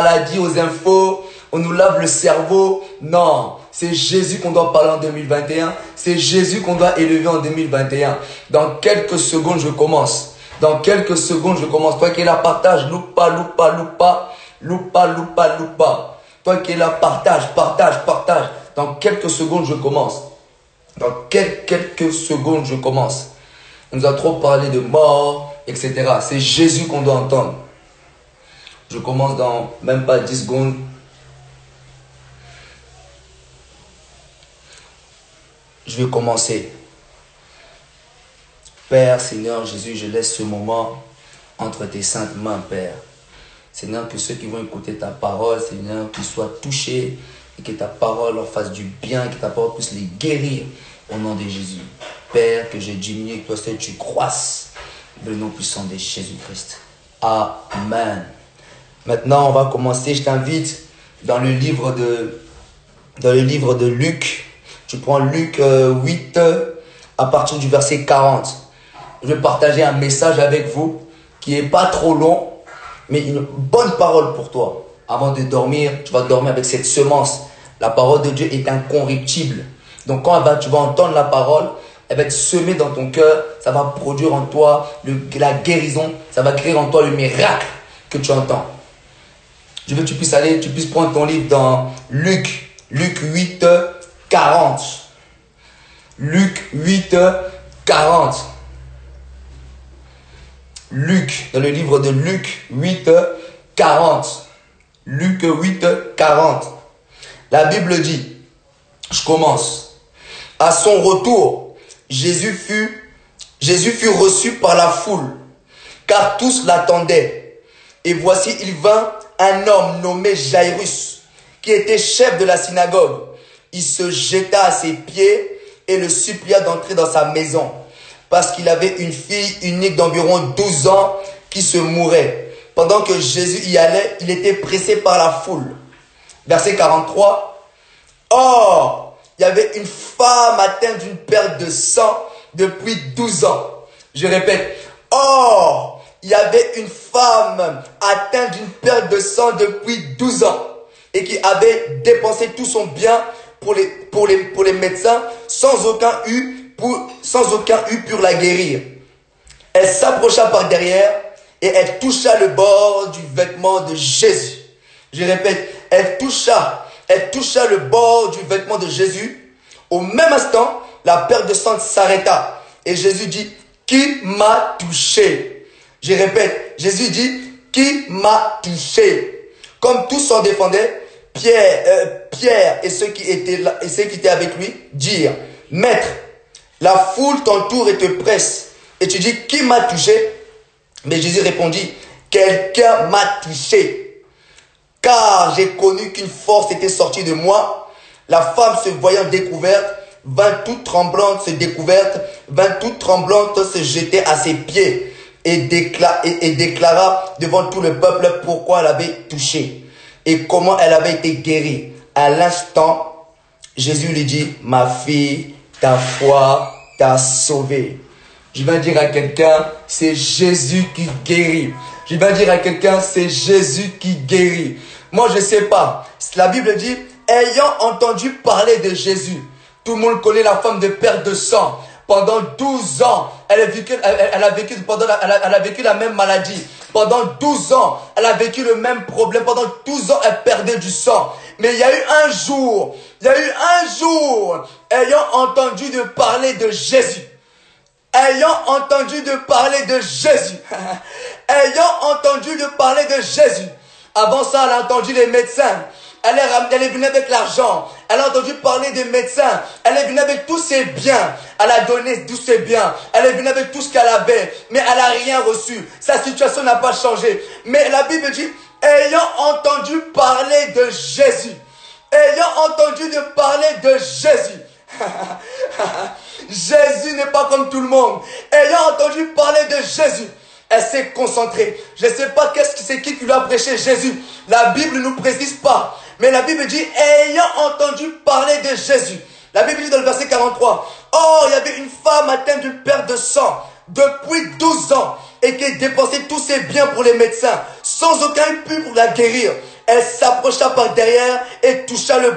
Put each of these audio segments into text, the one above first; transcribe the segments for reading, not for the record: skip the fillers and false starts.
maladie, aux infos, on nous lave le cerveau. Non, c'est Jésus qu'on doit parler en 2021. C'est Jésus qu'on doit élever en 2021. Dans quelques secondes, je commence. Dans quelques secondes, je commence. Toi qui es là, partage. Loupe pas, loupe pas, loupe pas. Loupe pas, loupe pas, loupe pas. Toi qui es là, partage, partage, partage. Dans quelques secondes, je commence. Dans quelques secondes, je commence. On nous a trop parlé de mort, etc. C'est Jésus qu'on doit entendre. Je commence dans même pas 10 secondes. Je vais commencer. Père, Seigneur Jésus, je laisse ce moment entre tes saintes mains, Père. Seigneur, que ceux qui vont écouter ta parole, Seigneur, qu'ils soient touchés et que ta parole leur fasse du bien, que ta parole puisse les guérir au nom de Jésus. Père, que j'ai diminué, que toi seul tu croisses. Le nom puissant de Jésus-Christ. Amen. Maintenant, on va commencer. Je t'invite dans le livre de Luc. Tu prends Luc 8 à partir du verset 40. Je vais partager un message avec vous qui n'est pas trop long, mais une bonne parole pour toi. Avant de dormir, tu vas dormir avec cette semence. La parole de Dieu est incorruptible. Donc quand tu vas entendre la parole, elle va être semée dans ton cœur. Ça va produire en toi la guérison. Ça va créer en toi le miracle que tu entends. Je veux que tu puisses prendre ton livre dans Luc 8, 40. Luc 8, 40. Luc, dans le livre de Luc 8, 40. Luc 8, 40. La Bible dit, je commence. À son retour, Jésus fut reçu par la foule, car tous l'attendaient. Et voici, il vint un homme nommé Jairus, qui était chef de la synagogue. Il se jeta à ses pieds et le supplia d'entrer dans sa maison, parce qu'il avait une fille unique d'environ 12 ans qui se mourait. Pendant que Jésus y allait, il était pressé par la foule. Verset 43. Or, il y avait une femme atteinte d'une perte de sang depuis 12 ans. Je répète. Or, il y avait une femme atteinte d'une perte de sang depuis 12 ans et qui avait dépensé tout son bien pour les médecins sans aucun but pour la guérir. Elle s'approcha par derrière et elle toucha le bord du vêtement de Jésus. Je répète, elle toucha le bord du vêtement de Jésus. Au même instant, la perte de sang s'arrêta. Et Jésus dit, qui m'a touché? Je répète, Jésus dit, qui m'a touché? Comme tous s'en défendaient, Pierre et ceux qui étaient avec lui dirent, Maître, la foule t'entoure et te presse. Et tu dis, qui m'a touché? Mais Jésus répondit, quelqu'un m'a touché. Car j'ai connu qu'une force était sortie de moi. La femme se voyant découverte, vint toute tremblante se jeter à ses pieds et déclara devant tout le peuple pourquoi elle avait touché et comment elle avait été guérie. À l'instant, Jésus lui dit, ma fille, ta foi t'a sauvée. Je vais dire à quelqu'un, c'est Jésus qui guérit. Je vais dire à quelqu'un, c'est Jésus qui guérit. Moi, je ne sais pas. La Bible dit, ayant entendu parler de Jésus, tout le monde connaît la femme de perte de sang. Pendant 12 ans, elle a vécu la même maladie. Pendant 12 ans, elle a vécu le même problème. Pendant 12 ans, elle perdait du sang. Mais il y a eu un jour, ayant entendu de parler de Jésus. Ayant entendu de parler de Jésus. Avant ça, elle a entendu les médecins. Elle est venue avec l'argent. Elle a entendu parler des médecins. Elle est venue avec tous ses biens. Elle a donné tous ses biens. Elle est venue avec tout ce qu'elle avait. Mais elle n'a rien reçu. Sa situation n'a pas changé. Mais la Bible dit, ayant entendu parler de Jésus. Jésus n'est pas comme tout le monde. Ayant entendu parler de Jésus, elle s'est concentrée. Je ne sais pas c'est qui lui a prêché Jésus. La Bible ne nous précise pas. Mais la Bible dit, ayant entendu parler de Jésus. La Bible dit dans le verset 43, or, il y avait une femme atteinte d'une perte de sang depuis 12 ans et qui dépensait tous ses biens pour les médecins sans aucun but pour la guérir. Elle s'approcha par derrière et toucha le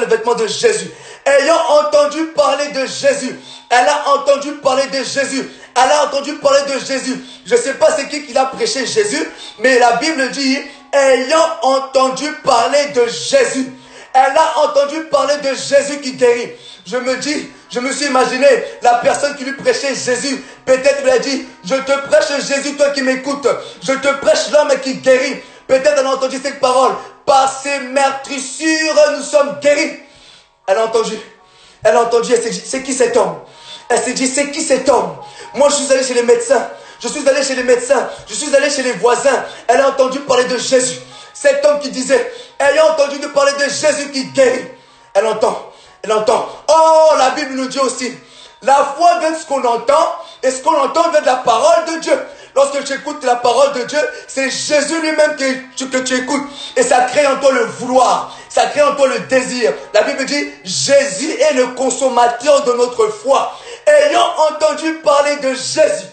vêtement de Jésus. Ayant entendu parler de Jésus, elle a entendu parler de Jésus. Elle a entendu parler de Jésus. Je ne sais pas c'est qui l'a prêché Jésus, mais la Bible dit, ayant entendu parler de Jésus. Elle a entendu parler de Jésus qui guérit. Je me suis imaginé la personne qui lui prêchait Jésus. Peut-être lui a dit, je te prêche Jésus, toi qui m'écoutes. Je te prêche l'homme qui guérit. Peut-être elle a entendu cette parole. Par ses meurtrissures, nous sommes guéris. Elle a entendu, elle s'est dit, c'est qui cet homme? Elle s'est dit, c'est qui cet homme? Moi, je suis allé chez les médecins. Je suis allé chez les voisins. Elle a entendu parler de Jésus. Cet homme qui disait, ayant entendu parler de Jésus qui guérit. Elle entend. Oh, la Bible nous dit aussi, la foi vient de ce qu'on entend, et ce qu'on entend vient de la parole de Dieu. Lorsque tu écoutes la parole de Dieu, c'est Jésus lui-même que tu écoutes. Et ça crée en toi le vouloir. Ça crée en toi le désir. La Bible dit, Jésus est le consommateur de notre foi. Ayant entendu parler de Jésus.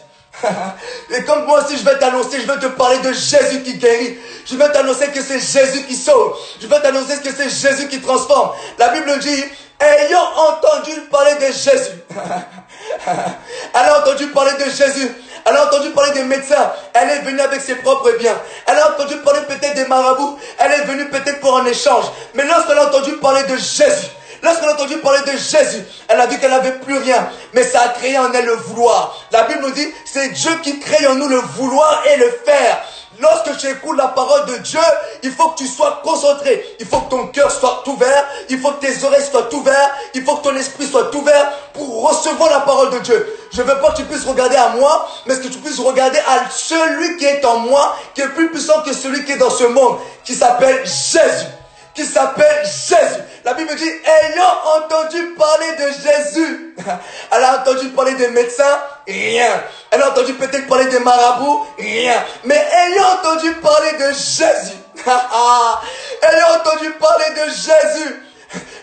Et comme moi aussi je vais t'annoncer, je vais te parler de Jésus qui guérit. Je vais t'annoncer que c'est Jésus qui sauve. Je vais t'annoncer que c'est Jésus qui transforme. La Bible dit, ayant entendu parler de Jésus. Elle a entendu parler de Jésus. Elle a entendu parler des médecins. Elle est venue avec ses propres biens. Elle a entendu parler peut-être des marabouts. Elle est venue peut-être pour un échange. Mais lorsqu'elle a entendu parler de Jésus, lorsqu'elle a entendu parler de Jésus, elle a vu qu'elle n'avait plus rien. Mais ça a créé en elle le vouloir. La Bible nous dit, c'est Dieu qui crée en nous le vouloir et le faire. Lorsque tu écoutes la parole de Dieu, il faut que tu sois concentré. Il faut que ton cœur soit ouvert. Il faut que tes oreilles soient ouvertes. Il faut que ton esprit soit ouvert pour recevoir la parole de Dieu. Je ne veux pas que tu puisses regarder à moi, mais que tu puisses regarder à celui qui est en moi, qui est plus puissant que celui qui est dans ce monde, qui s'appelle Jésus. La Bible dit, ayant entendu parler de Jésus. Elle a entendu parler des médecins, rien. Elle a entendu peut-être parler des marabouts, rien. Mais ayant entendu parler de Jésus. Ayant entendu parler de Jésus.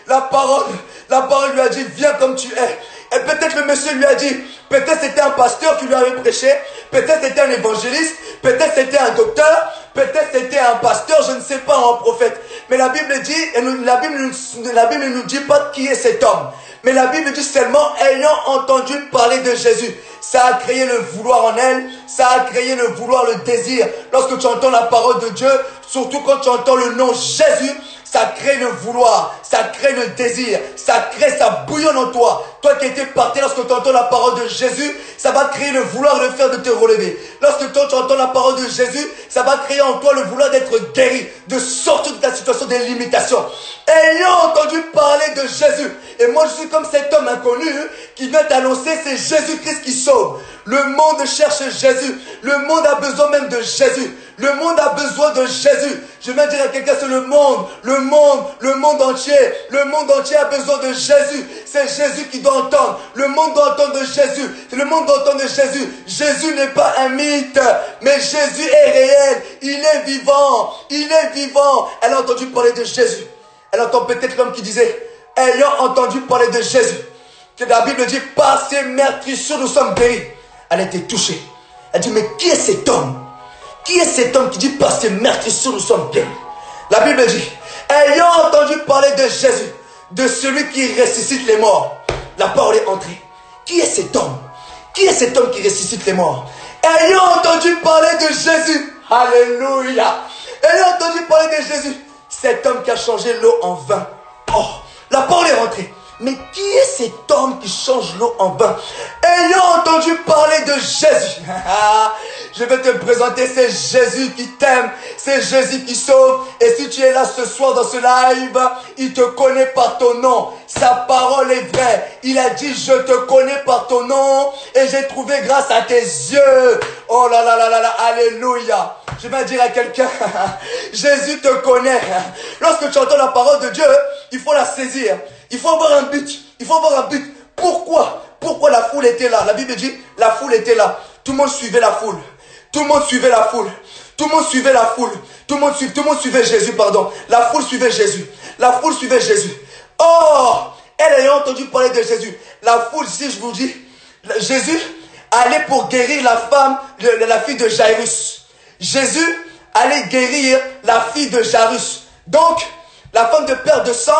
La parole lui a dit, viens comme tu es. Et peut-être le monsieur lui a dit, peut-être c'était un pasteur qui lui avait prêché, peut-être c'était un évangéliste, peut-être c'était un docteur, peut-être c'était un pasteur, je ne sais pas, un prophète. Mais la Bible dit, la Bible ne nous dit pas qui est cet homme. Mais la Bible dit seulement, ayant entendu parler de Jésus. Ça a créé le vouloir en elle, ça a créé le vouloir, le désir. Lorsque tu entends la parole de Dieu, surtout quand tu entends le nom Jésus, ça crée le vouloir, ça crée le désir, ça bouillonne en toi. Toi qui étais parti, lorsque tu entends la parole de Jésus, ça va créer le vouloir de faire de te relever. Lorsque toi tu entends la parole de Jésus, ça va créer en toi le vouloir d'être guéri, de sortir de ta situation de limitation. Ayant entendu parler de Jésus, et moi je suis comme cet homme inconnu qui vient t'annoncer, c'est Jésus-Christ qui sauve. Le monde cherche Jésus, le monde a besoin même de Jésus. Le monde a besoin de Jésus. Je viens dire à quelqu'un, c'est le monde entier. Le monde entier a besoin de Jésus. C'est Jésus qui doit entendre. Le monde doit entendre de Jésus. Le monde doit entendre de Jésus. Jésus n'est pas un mythe, mais Jésus est réel. Il est vivant. Il est vivant. Elle a entendu parler de Jésus. Elle entend peut-être l'homme qui disait, ayant entendu parler de Jésus, que la Bible dit, par ses meurtrissures nous sommes guéris. Elle a été touchée. Elle dit, mais qui est cet homme? Qui est cet homme qui dit, par ses meurtrissures nous sommes guéris? La Bible dit, ayant entendu parler de Jésus, de celui qui ressuscite les morts, la parole est entrée. Qui est cet homme? Qui est cet homme qui ressuscite les morts? Ayant entendu parler de Jésus, alléluia, ayant entendu parler de Jésus, cet homme qui a changé l'eau en vin. Oh, la parole est rentrée. Mais qui est cet homme qui change l'eau en vin? Ayant entendu parler de Jésus. Je vais te présenter, c'est Jésus qui t'aime, c'est Jésus qui sauve. Et si tu es là ce soir dans ce live, il te connaît par ton nom. Sa parole est vraie. Il a dit, je te connais par ton nom et j'ai trouvé grâce à tes yeux. Oh là là là là là, alléluia. Je vais dire à quelqu'un, Jésus te connaît. Lorsque tu entends la parole de Dieu, il faut la saisir. Il faut avoir un but. Il faut avoir un but. Pourquoi? Pourquoi la foule était là? La Bible dit, la foule était là. Tout le monde suivait la foule. Tout le monde suivait la foule. Tout le monde suivait la foule. Tout le monde suivait Jésus, pardon. La foule suivait Jésus. La foule suivait Jésus. Oh! Elle ayant entendu parler de Jésus. La foule, si je vous dis, Jésus allait pour guérir la femme, la fille de Jairus. Jésus aller guérir la fille de Jairus. Donc, la femme de perte de sang,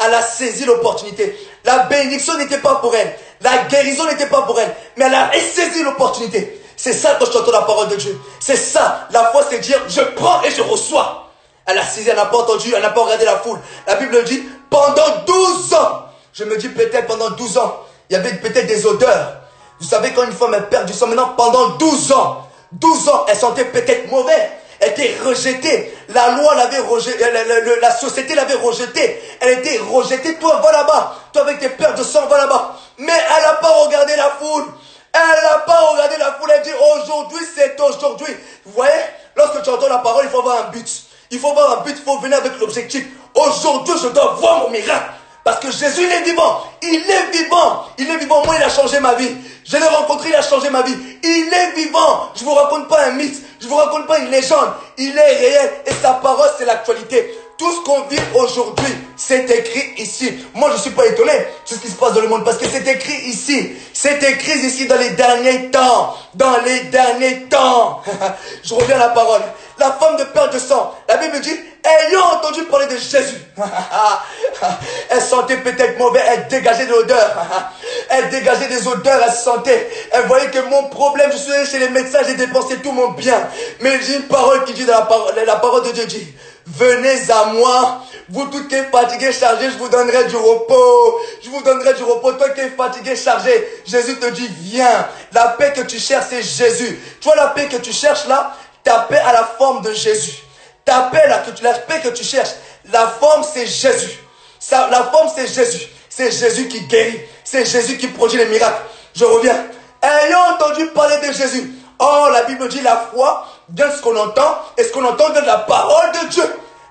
elle a saisi l'opportunité. La bénédiction n'était pas pour elle. La guérison n'était pas pour elle. Mais elle a saisi l'opportunité. C'est ça quand je t'entends la parole de Dieu. C'est ça. La foi, c'est dire, je prends et je reçois. Elle a saisi, elle n'a pas entendu, elle n'a pas regardé la foule. La Bible dit, pendant 12 ans. Je me dis peut-être pendant 12 ans. Il y avait peut-être des odeurs. Vous savez, quand une femme elle perd du sang, maintenant, pendant 12 ans, elle sentait peut-être mauvais. Elle était rejetée. La loi l'avait rejetée. La société l'avait rejetée. Elle était rejetée. Toi, va là-bas. Toi, avec tes pertes de sang, va là-bas. Mais elle n'a pas regardé la foule. Elle n'a pas regardé la foule. Elle dit, aujourd'hui, c'est aujourd'hui. Vous voyez, lorsque tu entends la parole, il faut avoir un but. Il faut avoir un but. Il faut venir avec l'objectif. Aujourd'hui, je dois voir mon miracle. Parce que Jésus, il est vivant. Il est vivant. Il est vivant. Moi, il a changé ma vie. Je l'ai rencontré, il a changé ma vie. Il est vivant. Je ne vous raconte pas un mythe. Je ne vous raconte pas une légende. Il est réel. Et sa parole, c'est l'actualité. Tout ce qu'on vit aujourd'hui, c'est écrit ici. Moi, je ne suis pas étonné de ce qui se passe dans le monde. Parce que c'est écrit ici. C'est écrit ici dans les derniers temps. Dans les derniers temps. Je reviens à la parole. La femme de perte de sang. La Bible dit, ayant entendu parler de Jésus. Elle sentait peut-être mauvais. Elle dégageait de l'odeur. Elle dégageait des odeurs. Elle sentait. Elle voyait que mon problème, je suis allé chez les médecins, j'ai dépensé tout mon bien. Mais j'ai une parole qui dit dans la parole de Dieu dit, venez à moi, vous tous qui êtes fatigués, chargés, je vous donnerai du repos. Je vous donnerai du repos. Toi qui es fatigué, chargé, Jésus te dit, viens. La paix que tu cherches, c'est Jésus. Tu vois la paix que tu cherches là, ta paix à la forme de Jésus. Ta paix là, la paix que tu cherches, la forme c'est Jésus. La forme c'est Jésus. C'est Jésus qui guérit. C'est Jésus qui produit les miracles. Je reviens. Ayant entendu parler de Jésus. Oh, la Bible dit la foi vient de ce qu'on entend. Et ce qu'on entend vient de la parole de Dieu.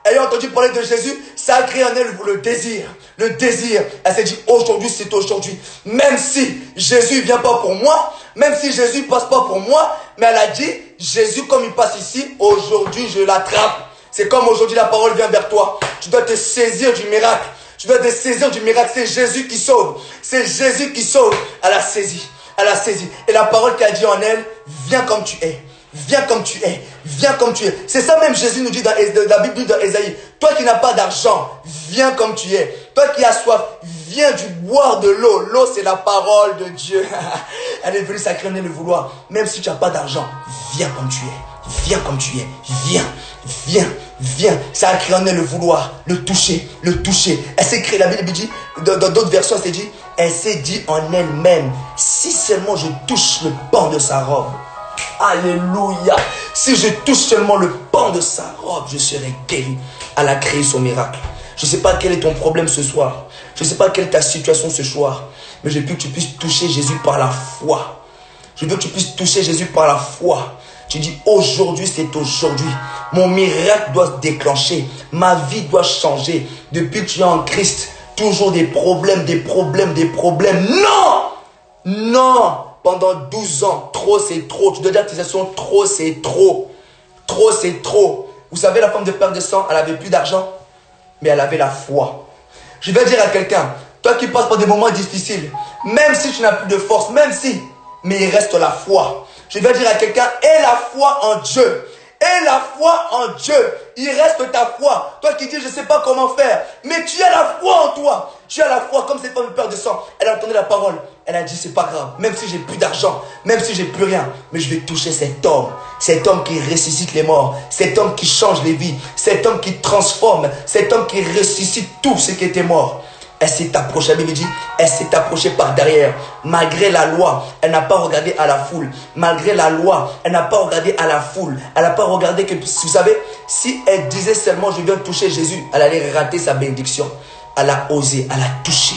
Ayant entendu parler de Jésus, ça a créé en elle le désir. Le désir. Elle s'est dit, aujourd'hui, c'est aujourd'hui. Même si Jésus ne vient pas pour moi, même si Jésus ne passe pas pour moi, mais elle a dit, Jésus, comme il passe ici, aujourd'hui, je l'attrape. C'est comme aujourd'hui, la parole vient vers toi. Tu dois te saisir du miracle. Tu dois te saisir du miracle. C'est Jésus qui sauve. C'est Jésus qui sauve. Elle a saisi. Elle a saisi. Et la parole qui a dit en elle, viens comme tu es. Viens comme tu es. Viens comme tu es. C'est ça même Jésus nous dit dans la Bible dit dans Ésaïe. Toi qui n'as pas d'argent, viens comme tu es. Toi qui as soif, viens du boire de l'eau. L'eau, c'est la parole de Dieu. Elle est venue s'accréner le vouloir. Même si tu n'as pas d'argent, viens comme tu es. Viens comme tu es. Viens. Viens. Viens. Ça a créé en elle le vouloir. Le toucher. Le toucher. Elle s'est créée. La Bible dit, dans d'autres versions, elle s'est dit en elle-même, si seulement je touche le pan de sa robe. Alléluia. Si je touche seulement le pan de sa robe, je serai guéri. Elle a créé son miracle. Je ne sais pas quel est ton problème ce soir. Je ne sais pas quelle est ta situation ce soir. Mais je veux que tu puisses toucher Jésus par la foi. Je veux que tu puisses toucher Jésus par la foi. Tu dis, aujourd'hui, c'est aujourd'hui. Mon miracle doit se déclencher. Ma vie doit changer. Depuis que tu es en Christ, toujours des problèmes, des problèmes, des problèmes. Non! Non! Pendant 12 ans, trop c'est trop. Tu dois dire que tes actions, trop c'est trop. Trop c'est trop. Vous savez, la femme de perte de sang, elle n'avait plus d'argent, mais elle avait la foi. Je vais dire à quelqu'un, toi qui passes par des moments difficiles, même si tu n'as plus de force, même si, mais il reste la foi. Je vais dire à quelqu'un, aie la foi en Dieu. Aie la foi en Dieu. Il reste ta foi. Toi qui dis, je ne sais pas comment faire. Mais tu as la foi en toi. Tu as la foi comme cette femme de perte de sang. Elle a entendu la parole. Elle a dit, c'est pas grave. Même si j'ai plus d'argent. Même si j'ai plus rien. Mais je vais toucher cet homme. Cet homme qui ressuscite les morts. Cet homme qui change les vies. Cet homme qui transforme. Cet homme qui ressuscite tout ce qui était mort. Elle s'est approchée, la Bible dit, elle s'est approchée par derrière. Malgré la loi, elle n'a pas regardé à la foule. Malgré la loi, elle n'a pas regardé à la foule. Elle n'a pas regardé que, vous savez, si elle disait seulement je viens toucher Jésus, elle allait rater sa bénédiction. Elle a osé, elle a touché.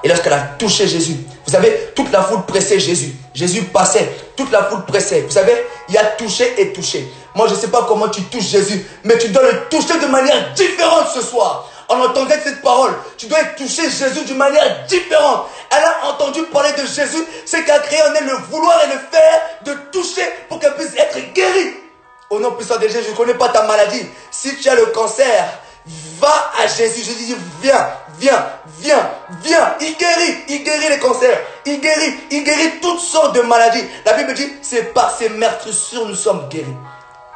Et lorsqu'elle a touché Jésus, vous savez, toute la foule pressait Jésus. Jésus passait, toute la foule pressait. Vous savez, il y a touché et touché. Moi, je ne sais pas comment tu touches Jésus, mais tu dois le toucher de manière différente ce soir. En entendant cette parole, tu dois toucher Jésus d'une manière différente. Elle a entendu parler de Jésus, c'est qu'elle a créé en elle le vouloir et le faire, de toucher pour qu'elle puisse être guérie. Au nom puissant de Jésus, je ne connais pas ta maladie. Si tu as le cancer, va à Jésus. Jésus dit, viens, viens, viens, viens. Il guérit les cancers. Il guérit toutes sortes de maladies. La Bible dit, c'est par ses meurtrissures nous sommes guéris.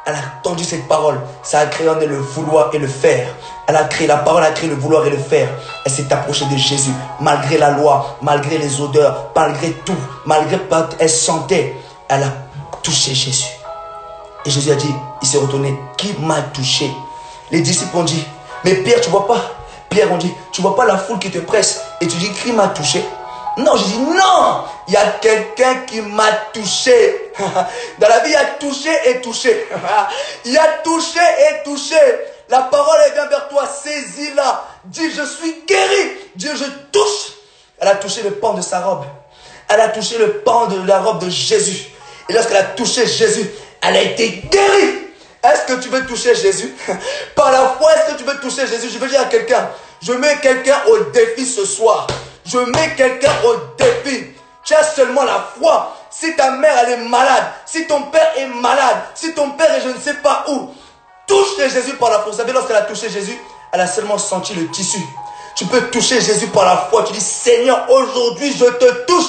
Elle a entendu cette parole. Ça a créé en elle le vouloir et le faire. Elle a créé, la parole a créé le vouloir et le faire. Elle s'est approchée de Jésus. Malgré la loi, malgré les odeurs, malgré tout, malgré pas, elle sentait. Elle a touché Jésus. Et Jésus a dit, il s'est retourné. Qui m'a touché? Les disciples ont dit, mais Pierre, tu vois pas? Pierre, on dit, tu vois pas la foule qui te presse? Et tu dis, qui m'a touché? Non, je dis non, il y a quelqu'un qui m'a touché. Dans la vie, il y a touché et touché. Il y a touché et touché. La parole, elle vient vers toi, saisis-la. Dis, je suis guéri. Dis, je touche. Elle a touché le pan de sa robe. Elle a touché le pan de la robe de Jésus. Et lorsqu'elle a touché Jésus, elle a été guérie. Est-ce que tu veux toucher Jésus? Par la foi, est-ce que tu veux toucher Jésus? Je veux dire à quelqu'un, je mets quelqu'un au défi ce soir. Je mets quelqu'un au défi. Tu as seulement la foi. Si ta mère elle est malade, si ton père est malade, si ton père est je ne sais pas où, touche Jésus par la foi. Vous savez, lorsqu'elle a touché Jésus, elle a seulement senti le tissu. Tu peux toucher Jésus par la foi. Tu dis, Seigneur, aujourd'hui je te touche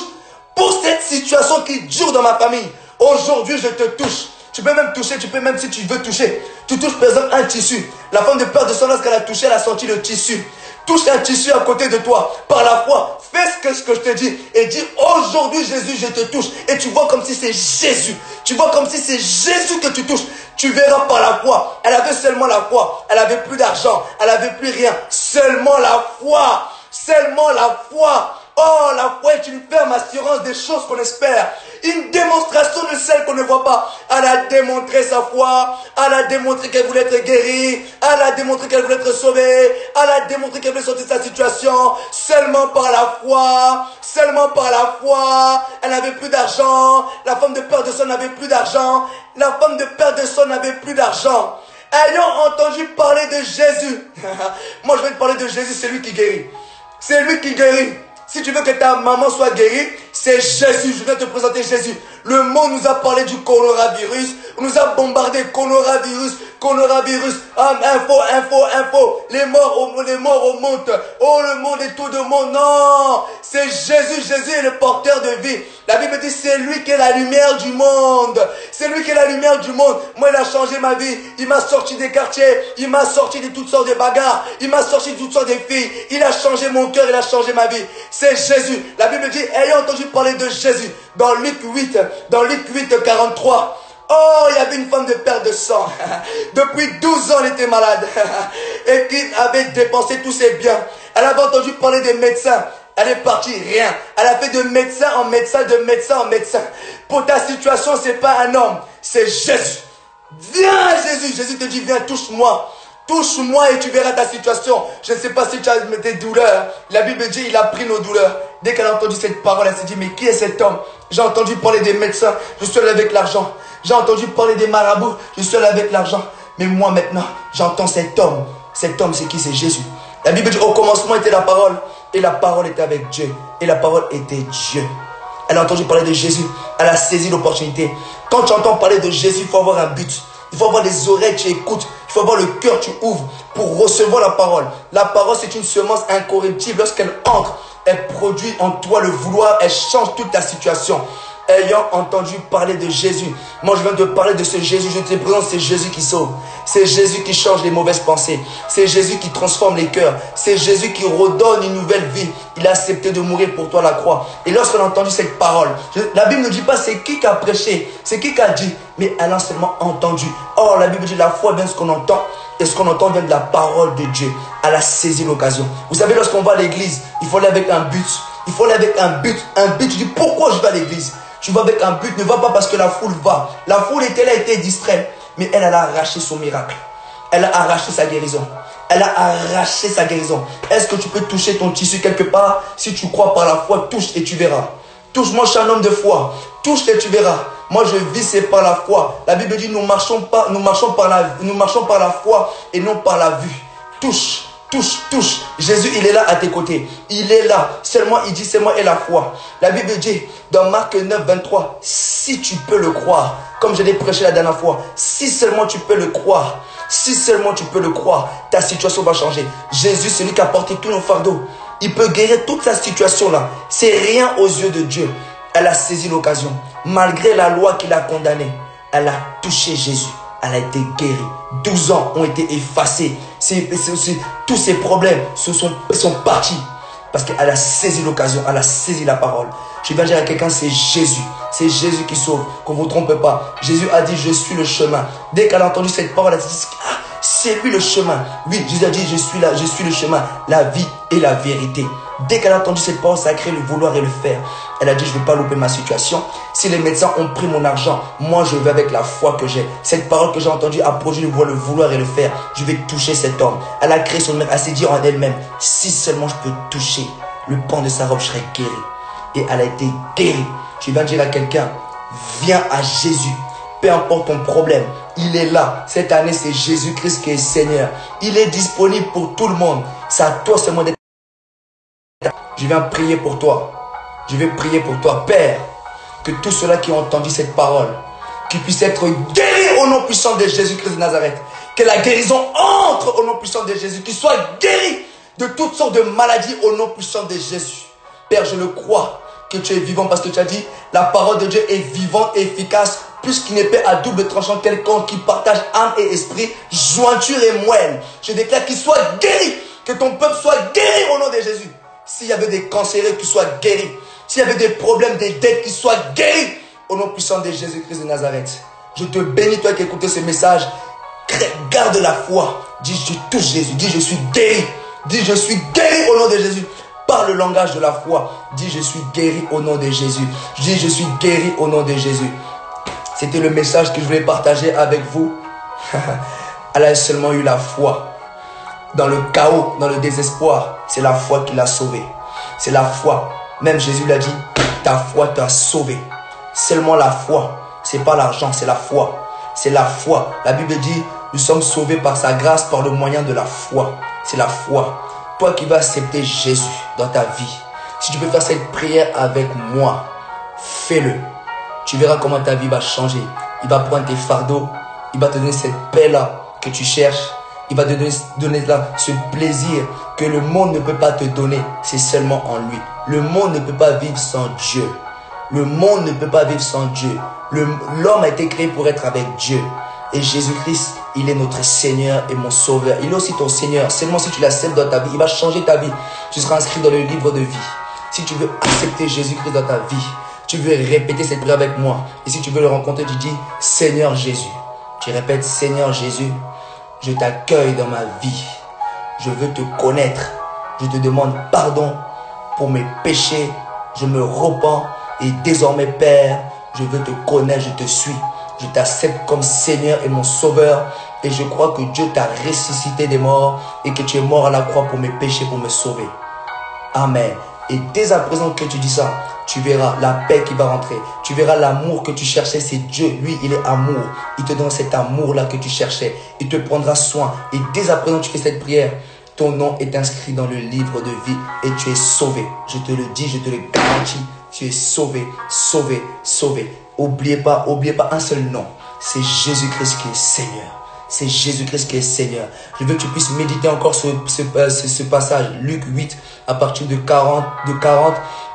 pour cette situation qui dure dans ma famille. Aujourd'hui je te touche. Tu peux même toucher, tu peux même si tu veux toucher. Tu touches par exemple un tissu. La femme de peur de sang, lorsqu'elle a touché, elle a senti le tissu. Touche un tissu à côté de toi. Par la foi, fais ce que je te dis. Et dis, aujourd'hui Jésus, je te touche. Et tu vois comme si c'est Jésus. Tu vois comme si c'est Jésus que tu touches. Tu verras par la foi. Elle avait seulement la foi. Elle avait plus d'argent. Elle avait plus rien. Seulement la foi. Seulement la foi. Oh, la foi est une ferme assurance des choses qu'on espère. Une démonstration de celles qu'on ne voit pas. Elle a démontré sa foi. Elle a démontré qu'elle voulait être guérie. Elle a démontré qu'elle voulait être sauvée. Elle a démontré qu'elle voulait sortir de sa situation. Seulement par la foi. Seulement par la foi. Elle n'avait plus d'argent. La femme de peur de sang n'avait plus d'argent. La femme de peur de sang n'avait plus d'argent. Ayant entendu parler de Jésus. Moi, je vais te parler de Jésus. C'est lui qui guérit. C'est lui qui guérit. Si tu veux que ta maman soit guérie, c'est Jésus. Je viens te présenter Jésus. Le monde nous a parlé du coronavirus. On nous a bombardé coronavirus. Info. Les morts augmentent. Oh, le monde est tout de monde. Non, c'est Jésus. Jésus est le porteur de vie. La Bible dit c'est lui qui est la lumière du monde. C'est lui qui est la lumière du monde. Moi, il a changé ma vie. Il m'a sorti des quartiers. Il m'a sorti de toutes sortes de bagarres. Il m'a sorti de toutes sortes de filles. Il a changé mon cœur. Il a changé ma vie. C'est Jésus. La Bible dit, ayant entendu parler de Jésus, dans Luc 8, 43, oh, il y avait une femme de perte de sang. Depuis 12 ans, elle était malade. Et qui avait dépensé tous ses biens. Elle avait entendu parler des médecins. Elle est partie, rien. Elle a fait de médecin en médecin, de médecin en médecin. Pour ta situation, c'est pas un homme, c'est Jésus. Viens, Jésus. Jésus te dit, viens, touche-moi. Touche-moi et tu verras ta situation. Je ne sais pas si tu as des douleurs. La Bible dit, il a pris nos douleurs. Dès qu'elle a entendu cette parole, elle s'est dit, mais qui est cet homme? J'ai entendu parler des médecins, je suis allé avec l'argent. J'ai entendu parler des marabouts, je suis allé avec l'argent. Mais moi maintenant, j'entends cet homme. Cet homme, c'est qui? C'est Jésus. La Bible dit, au commencement était la parole. Et la parole était avec Dieu. Et la parole était Dieu. Elle a entendu parler de Jésus. Elle a saisi l'opportunité. Quand tu entends parler de Jésus, il faut avoir un but. Il faut avoir des oreilles, tu écoutes. Il faut avoir le cœur, tu ouvres pour recevoir la parole. La parole, c'est une semence incorruptible. Lorsqu'elle entre, elle produit en toi le vouloir. Elle change toute ta situation. Ayant entendu parler de Jésus. Moi, je viens de parler de ce Jésus. Je te présente, c'est Jésus qui sauve. C'est Jésus qui change les mauvaises pensées. C'est Jésus qui transforme les cœurs. C'est Jésus qui redonne une nouvelle vie. Il a accepté de mourir pour toi à la croix. Et lorsqu'on a entendu cette parole, la Bible ne dit pas c'est qui a prêché, c'est qui a dit, mais elle a seulement entendu. Or, la Bible dit la foi vient de ce qu'on entend. Et ce qu'on entend vient de la parole de Dieu. Elle a saisi l'occasion. Vous savez, lorsqu'on va à l'église, il faut aller avec un but. Il faut aller avec un but. Un but, tu dis pourquoi je vais à l'église? Tu vas avec un but, ne va pas parce que la foule va. La foule était là, était distraite. Mais elle a arraché son miracle. Elle a arraché sa guérison. Elle a arraché sa guérison. Est-ce que tu peux toucher ton tissu quelque part? Si tu crois par la foi, touche et tu verras. Touche, moi je suis un homme de foi. Touche et tu verras. Moi je vis c'est par la foi. La Bible dit nous marchons par la foi et non par la vue. Touche. Touche. Jésus, il est là à tes côtés. Il est là. Seulement, il dit, c'est moi et la foi. La Bible dit, dans Marc 9, 23, si tu peux le croire, comme je l'ai prêché la dernière fois, si seulement tu peux le croire, ta situation va changer. Jésus, c'est lui qui a porté tous nos fardeaux. Il peut guérir toute sa situation là. C'est rien aux yeux de Dieu. Elle a saisi l'occasion. Malgré la loi qui l'a condamnée, elle a touché Jésus. Elle a été guérie. 12 ans ont été effacés. Tous ces problèmes sont partis. Parce qu'elle a saisi l'occasion, elle a saisi la parole. Je viens dire à quelqu'un, c'est Jésus. C'est Jésus qui sauve. Qu'on ne vous trompe pas. Jésus a dit, je suis le chemin. Dès qu'elle a entendu cette parole, elle a dit, ah, c'est lui le chemin. Oui, Jésus a dit, je suis le chemin, la vie et la vérité. Dès qu'elle a entendu cette parole, ça a créé le vouloir et le faire. Elle a dit, je ne vais pas louper ma situation. Si les médecins ont pris mon argent, moi je vais avec la foi que j'ai. Cette parole que j'ai entendue a produit le vouloir et le faire. Je vais toucher cet homme. Elle a créé son mère, elle s'est dit en elle-même, si seulement je peux toucher le pan de sa robe, je serai guérie. Et elle a été guérie. Je viens dire à quelqu'un, viens à Jésus. Peu importe ton problème, il est là. Cette année, c'est Jésus-Christ qui est Seigneur. Il est disponible pour tout le monde. C'est à toi seulement d'être. Je viens prier pour toi. Je vais prier pour toi, Père. Que tous ceux-là qui ont entendu cette parole, qu'ils puissent être guéris au nom puissant de Jésus-Christ de Nazareth. Que la guérison entre au nom puissant de Jésus. Qu'ils soient guéris de toutes sortes de maladies au nom puissant de Jésus. Père, je le crois que tu es vivant parce que tu as dit, la parole de Dieu est vivante et efficace, plus qu'une épée à double tranchant quelconque qui partage âme et esprit, jointure et moelle. Je déclare qu'il soit guéri, que ton peuple soit guéri au nom de Jésus. S'il y avait des cancéreux, qu'ils soient guéris. S'il y avait des problèmes, des dettes, qu'ils soient guéris au nom puissant de Jésus-Christ de Nazareth. Je te bénis, toi qui écoutes ce message. Garde la foi. Dis, je touche Jésus. Dis, je suis guéri. Dis, je suis guéri au nom de Jésus. Par le langage de la foi. Dis, je suis guéri au nom de Jésus. Dis, je suis guéri au nom de Jésus. C'était le message que je voulais partager avec vous. Elle a seulement eu la foi. Dans le chaos, dans le désespoir, c'est la foi qui l'a sauvé. C'est la foi. Même Jésus l'a dit, ta foi t'a sauvé. Seulement la foi. C'est pas l'argent, c'est la foi. C'est la foi. La Bible dit, nous sommes sauvés par sa grâce, par le moyen de la foi. C'est la foi. Toi qui vas accepter Jésus dans ta vie, si tu peux faire cette prière avec moi, fais-le. Tu verras comment ta vie va changer. Il va prendre tes fardeaux. Il va te donner cette paix-là que tu cherches. Il va te donner là ce plaisir que le monde ne peut pas te donner. C'est seulement en lui. Le monde ne peut pas vivre sans Dieu. Le monde ne peut pas vivre sans Dieu. L'homme a été créé pour être avec Dieu. Et Jésus-Christ, il est notre Seigneur et mon Sauveur. Il est aussi ton Seigneur. Seulement si tu l'acceptes dans ta vie, il va changer ta vie. Tu seras inscrit dans le livre de vie. Si tu veux accepter Jésus-Christ dans ta vie, tu veux répéter cette prière avec moi. Et si tu veux le rencontrer, tu dis Seigneur Jésus. Tu répètes Seigneur Jésus. Je t'accueille dans ma vie. Je veux te connaître. Je te demande pardon pour mes péchés. Je me repens. Et désormais, Père, je veux te connaître, je te suis. Je t'accepte comme Seigneur et mon Sauveur. Et je crois que Dieu t'a ressuscité des morts et que tu es mort à la croix pour mes péchés, pour me sauver. Amen. Et dès à présent que tu dis ça, tu verras la paix qui va rentrer. Tu verras l'amour que tu cherchais, c'est Dieu. Lui, il est amour. Il te donne cet amour-là que tu cherchais. Il te prendra soin. Et dès à présent, tu fais cette prière. Ton nom est inscrit dans le livre de vie et tu es sauvé. Je te le dis, je te le garantis. Tu es sauvé, sauvé, sauvé. N'oubliez pas un seul nom. C'est Jésus-Christ qui est Seigneur. C'est Jésus-Christ qui est Seigneur. Je veux que tu puisses méditer encore ce passage. Luc 8, à partir de 40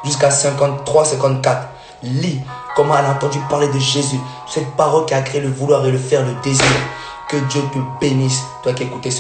jusqu'à 53, 54. Lis comment elle a entendu parler de Jésus. Cette parole qui a créé le vouloir et le faire, le désir. Que Dieu te bénisse, toi qui écoutes ce